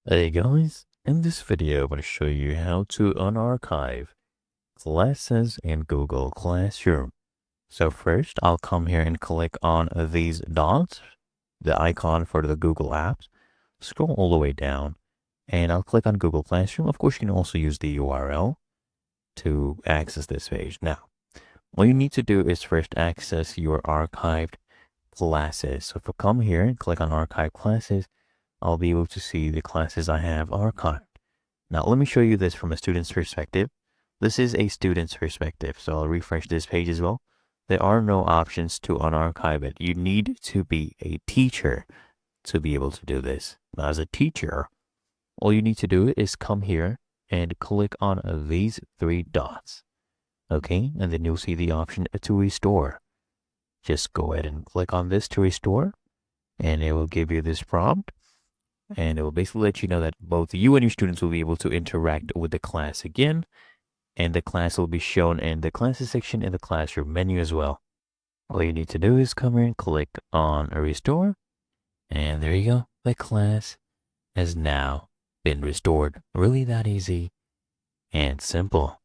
Hey guys, in this video I'm going to show you how to unarchive classes in Google Classroom. So first I'll come here and click on these dots, the icon for the Google apps, scroll all the way down and I'll click on Google Classroom. Of course you can also use the URL to access this page. Now, all you need to do is first access your archived classes. So if I come here and click on archive classes, I'll be able to see the classes I have archived. Now, let me show you this from a student's perspective. This is a student's perspective, so I'll refresh this page as well. There are no options to unarchive it. You need to be a teacher to be able to do this. Now, as a teacher, all you need to do is come here and click on these three dots. Okay, and then you'll see the option to restore. Just go ahead and click on this to restore, and it will give you this prompt. And it will basically let you know that both you and your students will be able to interact with the class again, and the class will be shown in the classes section in the classroom menu as well. All you need to do is come here and click on restore, and there you go. The class has now been restored. Really that easy and simple.